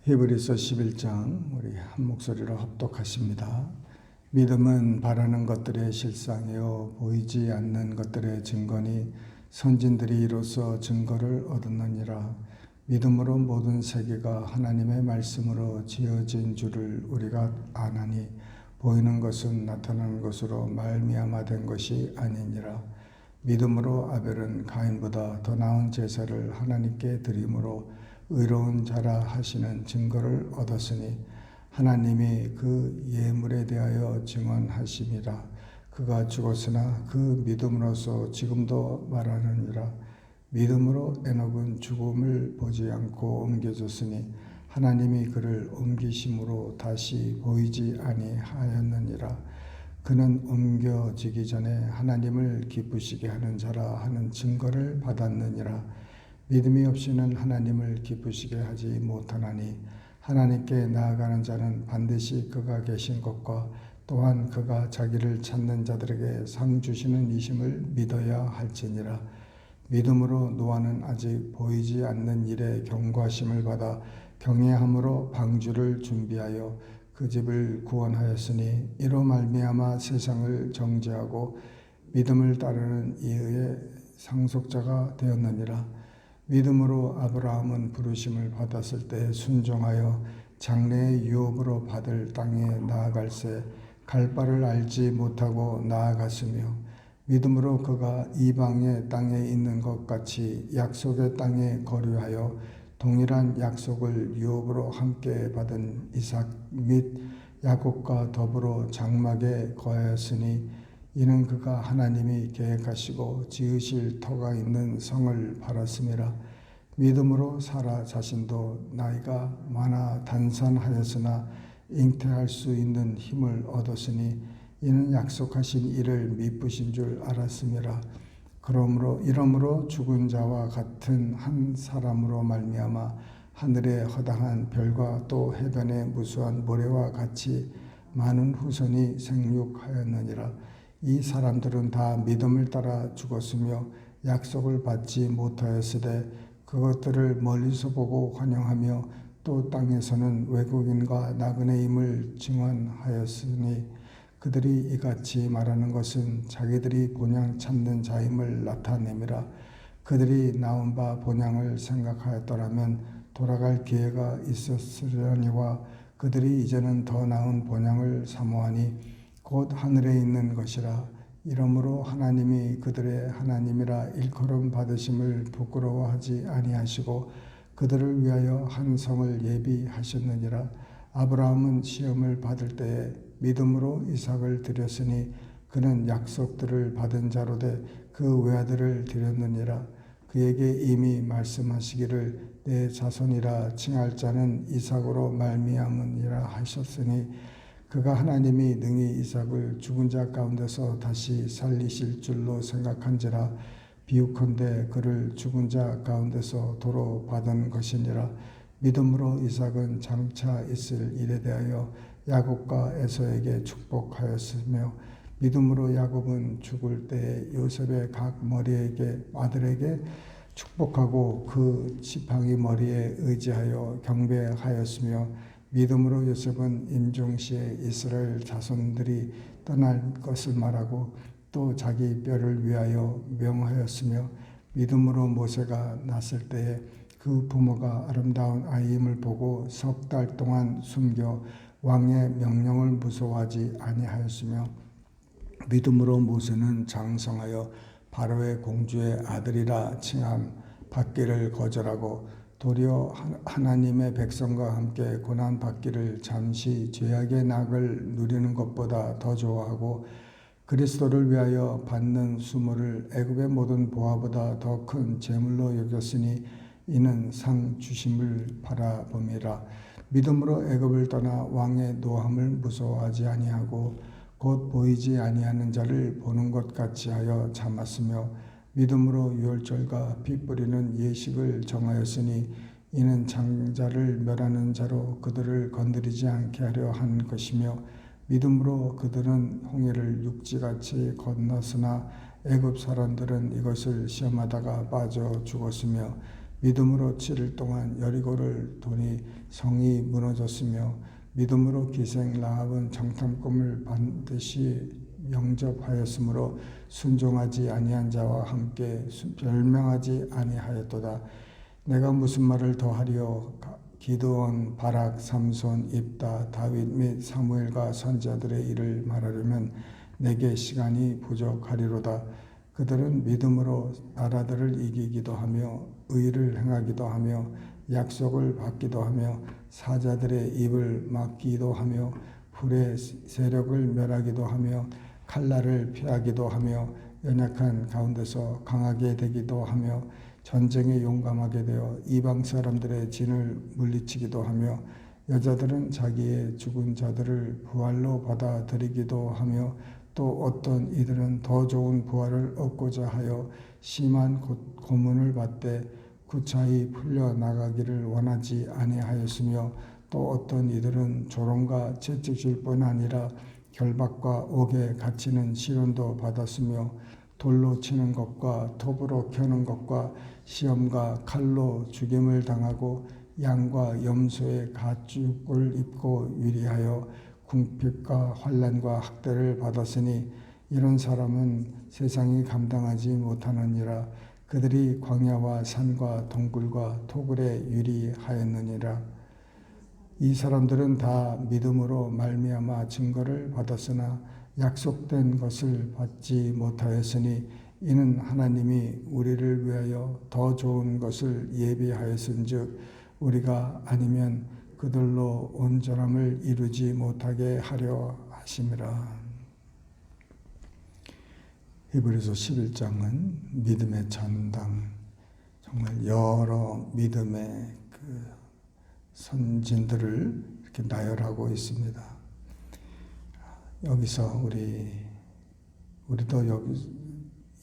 히브리서 11장 우리 한 목소리로 합독하십니다. 믿음은 바라는 것들의 실상이요 보이지 않는 것들의 증거니 선진들이 이로써 증거를 얻었느니라. 믿음으로 모든 세계가 하나님의 말씀으로 지어진 줄을 우리가 아나니 보이는 것은 나타나는 것으로 말미암아 된 것이 아니니라. 믿음으로 아벨은 가인보다 더 나은 제사를 하나님께 드림으로 의로운 자라 하시는 증거를 얻었으니 하나님이 그 예물에 대하여 증언하심이라. 그가 죽었으나 그 믿음으로서 지금도 말하느니라. 믿음으로 에녹은 죽음을 보지 않고 옮겨졌으니 하나님이 그를 옮기심으로 다시 보이지 아니하였느니라. 그는 옮겨지기 전에 하나님을 기쁘시게 하는 자라 하는 증거를 받았느니라. 믿음이 없이는 하나님을 기쁘시게 하지 못하나니 하나님께 나아가는 자는 반드시 그가 계신 것과 또한 그가 자기를 찾는 자들에게 상 주시는 이심을 믿어야 할지니라. 믿음으로 노아는 아직 보이지 않는 일에 경고하심을 받아 경외함으로 방주를 준비하여 그 집을 구원하였으니 이로 말미암아 세상을 정죄하고 믿음을 따르는 이의 상속자가 되었느니라. 믿음으로 아브라함은 부르심을 받았을 때 순종하여 장래의 유업으로 받을 땅에 나아갈새 갈 바를 알지 못하고 나아갔으며 믿음으로 그가 이방의 땅에 있는 것 같이 약속의 땅에 거류하여 동일한 약속을 유업으로 함께 받은 이삭 및 야곱과 더불어 장막에 거하였으니 이는 그가 하나님이 계획하시고 지으실 터가 있는 성을 바랐음이라. 믿음으로 사라 자신도 나이가 많아 단산하였으나 잉태할 수 있는 힘을 얻었으니 이는 약속하신 이를 미쁘신 줄 알았음이라. 이러므로 죽은 자와 같은 한 사람으로 말미암아 하늘의 허다한 별과 또 해변의 무수한 모래와 같이 많은 후손이 생육하였느니라. 이 사람들은 다 믿음을 따라 죽었으며 약속을 받지 못하였으되 그것들을 멀리서 보고 환영하며 또 땅에서는 외국인과 나그네임을 증언하였으니 그들이 이같이 말하는 것은 자기들이 본향 찾는 자임을 나타내미라. 그들이 나온 바 본향을 생각하였더라면 돌아갈 기회가 있었으려니와 그들이 이제는 더 나은 본향을 사모하니 곧 하늘에 있는 것이라. 이러므로 하나님이 그들의 하나님이라 일컬음 받으심을 부끄러워하지 아니하시고 그들을 위하여 한 성을 예비하셨느니라. 아브라함은 시험을 받을 때에 믿음으로 이삭을 드렸으니 그는 약속들을 받은 자로되 그 외아들을 드렸느니라. 그에게 이미 말씀하시기를 내 자손이라 칭할 자는 이삭으로 말미암으니라 하셨으니 그가 하나님이 능히 이삭을 죽은 자 가운데서 다시 살리실 줄로 생각한지라. 비유컨대 그를 죽은 자 가운데서 도로 받은 것이니라. 믿음으로 이삭은 장차 있을 일에 대하여 야곱과 에서에게 축복하였으며 믿음으로 야곱은 죽을 때에 요셉의 각 아들에게 축복하고 그 지팡이 머리에 의지하여 경배하였으며 믿음으로 요셉은 임종시에 이스라엘 자손들이 떠날 것을 말하고 또 자기 뼈를 위하여 명하였으며 믿음으로 모세가 났을 때에 그 부모가 아름다운 아이임을 보고 석 달 동안 숨겨 왕의 명령을 무서워하지 아니하였으며 믿음으로 모세는 장성하여 바로의 공주의 아들이라 칭함 받기를 거절하고 도리어 하나님의 백성과 함께 고난 받기를 잠시 죄악의 낙을 누리는 것보다 더 좋아하고 그리스도를 위하여 받는 수모를 애굽의 모든 보화보다 더 큰 재물로 여겼으니 이는 상 주심을 바라봄이라. 믿음으로 애굽을 떠나 왕의 노함을 무서워하지 아니하고 곧 보이지 아니하는 자를 보는 것 같이 하여 참았으며 믿음으로 유월절과 피 뿌리는 예식을 정하였으니 이는 장자를 멸하는 자로 그들을 건드리지 않게 하려 한 것이며 믿음으로 그들은 홍해를 육지같이 건넜으나 애굽 사람들은 이것을 시험하다가 빠져 죽었으며 믿음으로 7일 동안 여리고를 도니 성이 무너졌으며 믿음으로 기생 라합은 정탐꾼을 반드시 영접하였으므로 순종하지 아니한 자와 함께 멸망하지 아니하였도다. 내가 무슨 말을 더하리요? 기드온, 바락, 삼손, 입다, 다윗 및 사무엘과 선지자들의 일을 말하려면 내게 시간이 부족하리로다. 그들은 믿음으로 나라들을 이기기도 하며 의를 행하기도 하며 약속을 받기도 하며 사자들의 입을 막기도 하며 불의 세력을 멸하기도 하며 칼날을 피하기도 하며 연약한 가운데서 강하게 되기도 하며 전쟁에 용감하게 되어 이방 사람들의 진을 물리치기도 하며 여자들은 자기의 죽은 자들을 부활로 받아들이기도 하며 또 어떤 이들은 더 좋은 부활을 얻고자 하여 심한 고문을 받되 구차히 풀려나가기를 원하지 아니하였으며 또 어떤 이들은 조롱과 채찍질 뿐 아니라 결박과 옥에 갇히는 시련도 받았으며 돌로 치는 것과 톱으로 켜는 것과 시험과 칼로 죽임을 당하고 양과 염소의 가죽을 입고 위리하여 궁핍과 환난과 학대를 받았으니 이런 사람은 세상이 감당하지 못하느니라. 그들이 광야와 산과 동굴과 토굴에 유리하였느니라. 이 사람들은 다 믿음으로 말미암아 증거를 받았으나 약속된 것을 받지 못하였으니 이는 하나님이 우리를 위하여 더 좋은 것을 예비하였은즉 우리가 아니면 그들로 온전함을 이루지 못하게 하려 하심이라. 히브리서 11장은 믿음의 전당, 정말 여러 믿음의 그 선진들을 이렇게 나열하고 있습니다. 여기서 우리도 여기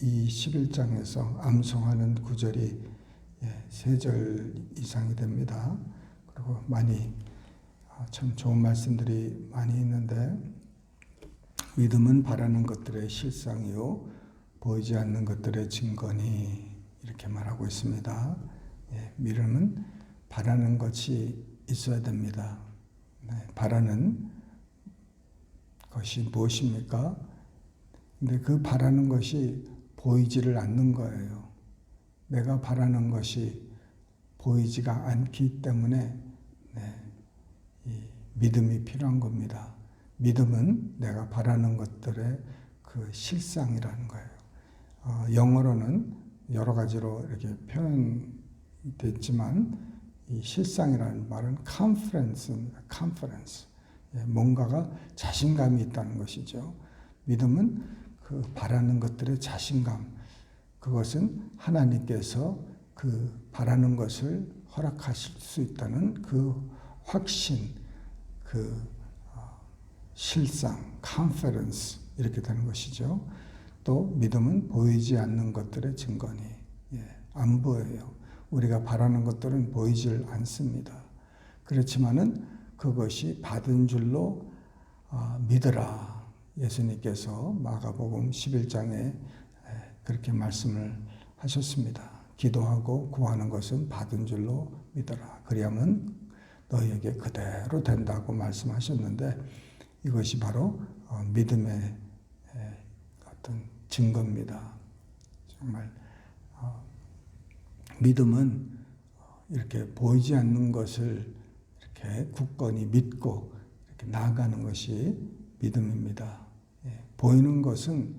이 11장에서 암송하는 구절이 3절 이상이 됩니다. 그리고 많이 참 좋은 말씀들이 많이 있는데 믿음은 바라는 것들의 실상이요 보이지 않는 것들의 증거니 이렇게 말하고 있습니다. 믿음은 바라는 것이 있어야 됩니다. 바라는 것이 무엇입니까? 근데 그 바라는 것이 보이지를 않는 거예요. 내가 바라는 것이 보이지가 않기 때문에 이 믿음이 필요한 겁니다. 믿음은 내가 바라는 것들의 그 실상이라는 거예요. 영어로는 여러 가지로 이렇게 표현됐지만 이 실상이라는 말은 confidence입니다. conference. 뭔가가 자신감이 있다는 것이죠. 믿음은 그 바라는 것들의 자신감, 그것은 하나님께서 그 바라는 것을 허락하실 수 있다는 그 확신, 그 실상, 컨퍼런스 이렇게 되는 것이죠. 또 믿음은 보이지 않는 것들의 증거니 안 보여요. 우리가 바라는 것들은 보이질 않습니다. 그렇지만은 그것이 받은 줄로 믿으라. 예수님께서 마가복음 11장에 그렇게 말씀을 하셨습니다. 기도하고 구하는 것은 받은 줄로 믿어라. 그리하면 너희에게 그대로 된다고 말씀하셨는데 이것이 바로 믿음의 어떤 증거입니다. 정말 믿음은 이렇게 보이지 않는 것을 이렇게 굳건히 믿고 이렇게 나아가는 것이 믿음입니다. 보이는 것은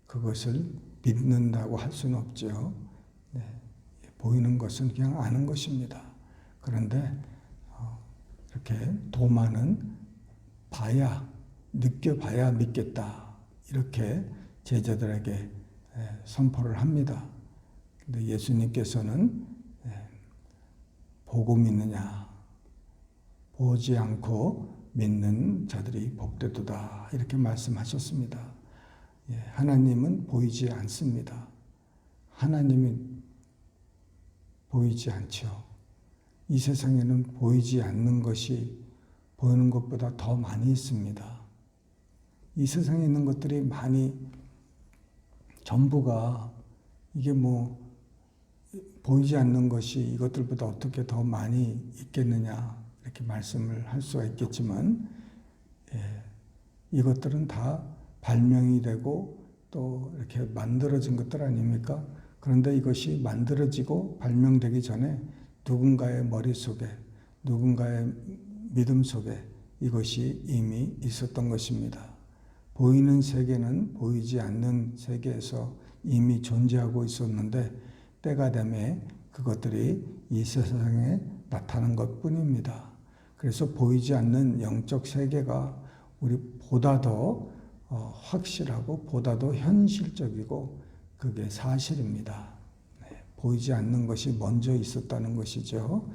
그것을 믿는다고 할 수는 없죠. 보이는 것은 그냥 아는 것입니다. 그런데 이렇게 도마는 봐야, 느껴봐야 믿겠다. 이렇게 제자들에게 선포를 합니다. 근데 예수님께서는 보고 믿느냐, 보지 않고 믿는 자들이 복되도다. 이렇게 말씀하셨습니다. 하나님은 보이지 않습니다. 하나님이 보이지 않죠. 이 세상에는 보이지 않는 것이 보이는 것보다 더 많이 있습니다. 이 세상에 있는 것들이 많이 전부가 이게 뭐 보이지 않는 것이 이것들보다 어떻게 더 많이 있겠느냐 이렇게 말씀을 할 수가 있겠지만 이것들은 다 발명이 되고 또 이렇게 만들어진 것들 아닙니까? 그런데 이것이 만들어지고 발명되기 전에 누군가의 머릿속에 누군가의 믿음 속에 이것이 이미 있었던 것입니다. 보이는 세계는 보이지 않는 세계에서 이미 존재하고 있었는데 때가 되매 그것들이 이 세상에 나타난 것뿐입니다. 그래서 보이지 않는 영적 세계가 우리보다 더 확실하고 보다 더 현실적이고 그게 사실입니다. 보이지 않는 것이 먼저 있었다는 것이죠.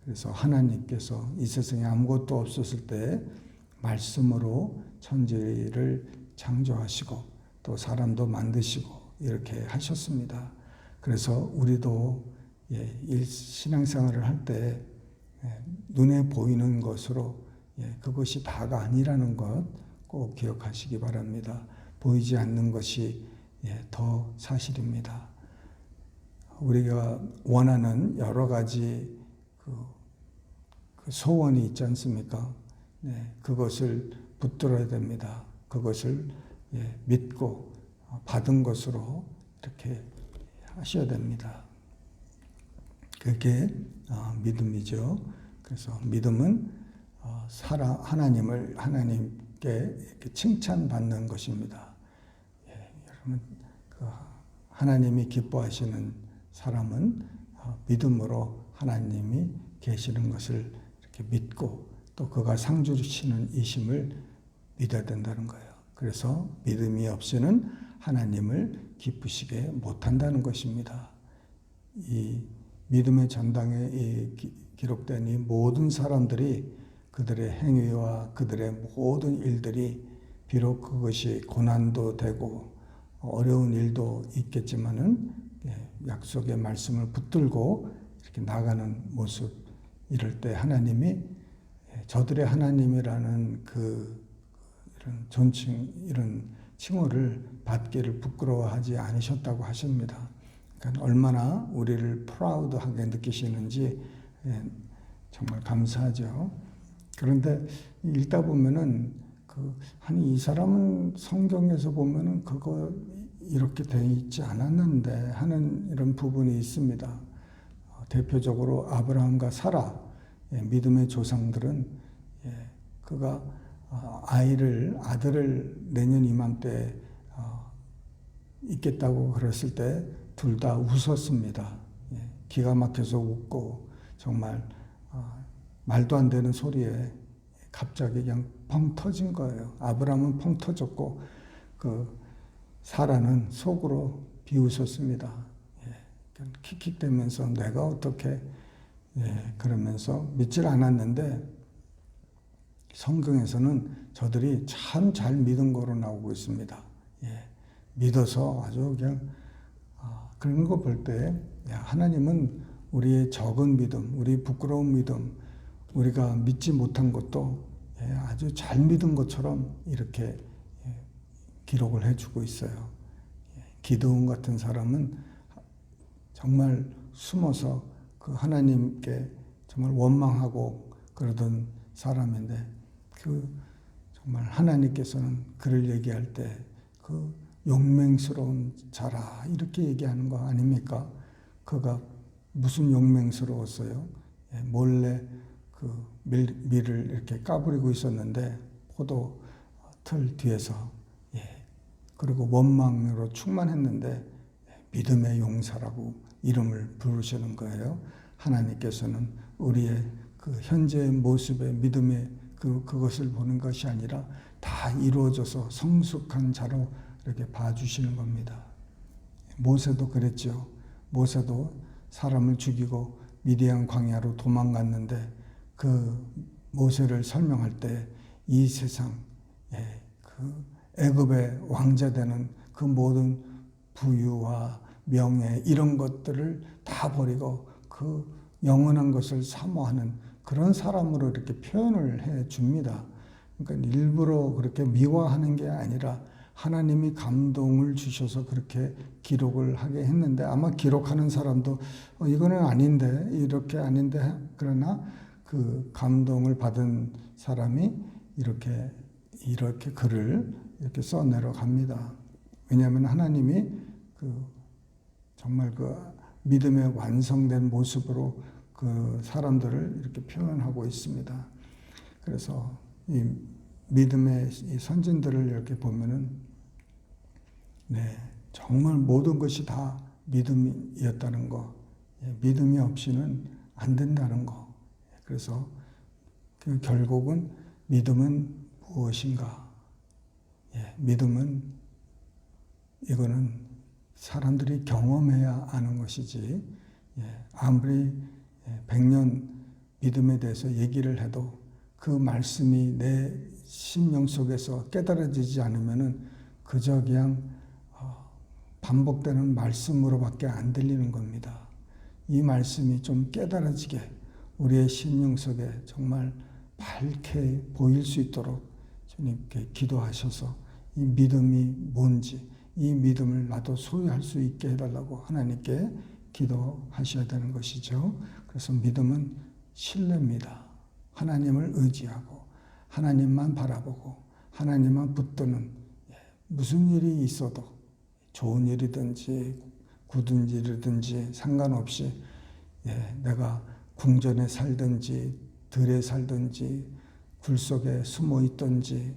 그래서 하나님께서 이 세상에 아무것도 없었을 때 말씀으로 천지를 창조하시고 또 사람도 만드시고 이렇게 하셨습니다. 그래서 우리도 신앙생활을 할 때 눈에 보이는 것으로 그것이 다가 아니라는 것 꼭 기억하시기 바랍니다. 보이지 않는 것이 더 사실입니다. 우리가 원하는 여러 가지 그 소원이 있지 않습니까? 그것을 붙들어야 됩니다. 그것을 믿고 받은 것으로 이렇게 하셔야 됩니다. 그게 믿음이죠. 그래서 믿음은 하나님께 이렇게 칭찬받는 것입니다. 여러분, 하나님이 기뻐하시는 사람은 믿음으로 하나님이 계시는 것을 이렇게 믿고 또 그가 상 주시는 이심을 믿어야 된다는 거예요. 그래서 믿음이 없이는 하나님을 기쁘시게 못한다는 것입니다. 이 믿음의 전당에 기록된 이 모든 사람들이 그들의 행위와 그들의 모든 일들이 비록 그것이 고난도 되고 어려운 일도 있겠지만은 약속의 말씀을 붙들고 이렇게 나가는 모습, 이럴 때 하나님이 저들의 하나님이라는 이런 존칭, 이런 칭호를 받기를 부끄러워하지 않으셨다고 하십니다. 그러니까 얼마나 우리를 프라우드하게 느끼시는지 정말 감사하죠. 그런데 읽다 보면은 아니 이 사람은 성경에서 보면은 그거 이렇게 돼 있지 않았는데 하는 이런 부분이 있습니다. 대표적으로 아브라함과 사라, 믿음의 조상들은 그가 아들을 내년 이맘때 있겠다고 그랬을 때 둘 다 웃었습니다. 기가 막혀서 웃고 정말 말도 안 되는 소리에 갑자기 그냥 펑 터진 거예요. 아브라함은 펑 터졌고 사라는 속으로 비웃었습니다. 킥킥대면서 내가 어떻게 그러면서 믿질 않았는데 성경에서는 저들이 참 잘 믿은 거로 나오고 있습니다. 믿어서 아주 그냥 그런 거 볼 때 하나님은 우리의 적은 믿음, 우리 부끄러운 믿음, 우리가 믿지 못한 것도 아주 잘 믿은 것처럼 이렇게 기록을 해주고 있어요. 기드온 같은 사람은 정말 숨어서 그 하나님께 정말 원망하고 그러던 사람인데 정말 하나님께서는 그를 얘기할 때 용맹스러운 자라 이렇게 얘기하는 거 아닙니까? 그가 무슨 용맹스러웠어요? 몰래 밀을 이렇게 까부리고 있었는데 포도 틀 뒤에서 그리고 원망으로 충만했는데 믿음의 용사라고 이름을 부르시는 거예요. 하나님께서는 우리의 현재의 모습의 믿음의 그것을 보는 것이 아니라 다 이루어져서 성숙한 자로 이렇게 봐주시는 겁니다. 모세도 그랬죠. 모세도 사람을 죽이고 미디안 광야로 도망갔는데 모세를 설명할 때 이 세상 애굽의 왕자 되는 그 모든 부유와 명예 이런 것들을 다 버리고 영원한 것을 사모하는 그런 사람으로 이렇게 표현을 해 줍니다. 그러니까 일부러 그렇게 미화하는 게 아니라 하나님이 감동을 주셔서 그렇게 기록을 하게 했는데 아마 기록하는 사람도 이거는 아닌데 이렇게 아닌데 그러나 그 감동을 받은 사람이 이렇게 글을 이렇게 써내려 갑니다. 왜냐하면 하나님이 정말 믿음의 완성된 모습으로 그 사람들을 이렇게 표현하고 있습니다. 그래서 이 믿음의 이 선진들을 이렇게 보면은 정말 모든 것이 다 믿음이었다는 거, 믿음이 없이는 안 된다는 거. 그래서 결국은 믿음은 무엇인가? 믿음은 이거는 사람들이 경험해야 아는 것이지 아무리 100년 믿음에 대해서 얘기를 해도 그 말씀이 내 심령 속에서 깨달아지지 않으면은 그저 그냥 반복되는 말씀으로밖에 안 들리는 겁니다. 이 말씀이 좀 깨달아지게 우리의 심령 속에 정말 밝게 보일 수 있도록 주님께 기도하셔서 이 믿음이 뭔지 이 믿음을 나도 소유할 수 있게 해달라고 하나님께 기도하셔야 되는 것이죠. 그래서 믿음은 신뢰입니다. 하나님을 의지하고 하나님만 바라보고 하나님만 붙드는 무슨 일이 있어도 좋은 일이든지 굳은 일이든지 상관없이 내가 궁전에 살든지 들에 살든지 굴 속에 숨어 있든지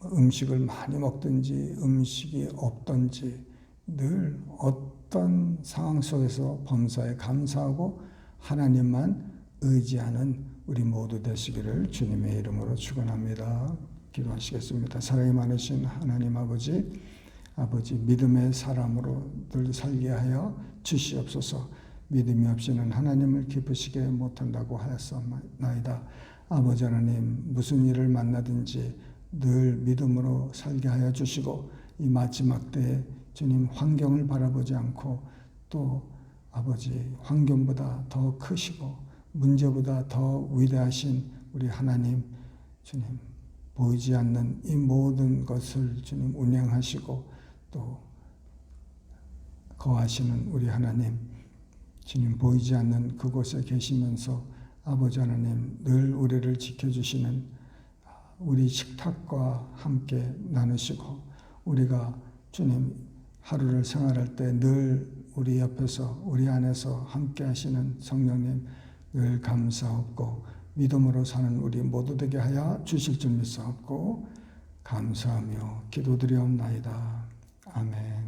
음식을 많이 먹든지 음식이 없든지 늘 어떤 상황 속에서 범사에 감사하고 하나님만 의지하는 우리 모두 되시기를 주님의 이름으로 축원합니다. 기도하시겠습니다. 사랑이 많으신 하나님 아버지 믿음의 사람으로 늘 살게 하여 주시옵소서. 믿음이 없이는 하나님을 기쁘시게 못한다고 하였사옵나이다. 아버지 하나님 무슨 일을 만나든지 늘 믿음으로 살게 하여 주시고 이 마지막 때에 주님 환경을 바라보지 않고 또 아버지 환경보다 더 크시고 문제보다 더 위대하신 우리 하나님 주님 보이지 않는 이 모든 것을 주님 운행하시고 또 거하시는 우리 하나님 주님 보이지 않는 그곳에 계시면서 아버지 하나님 늘 우리를 지켜주시는 우리 식탁과 함께 나누시고 우리가 주님 하루를 생활할 때 늘 우리 옆에서 우리 안에서 함께 하시는 성령님 늘 감사하고 믿음으로 사는 우리 모두 되게 하여 주실 줄 믿사옵고 감사하며 기도드리옵나이다. 아멘.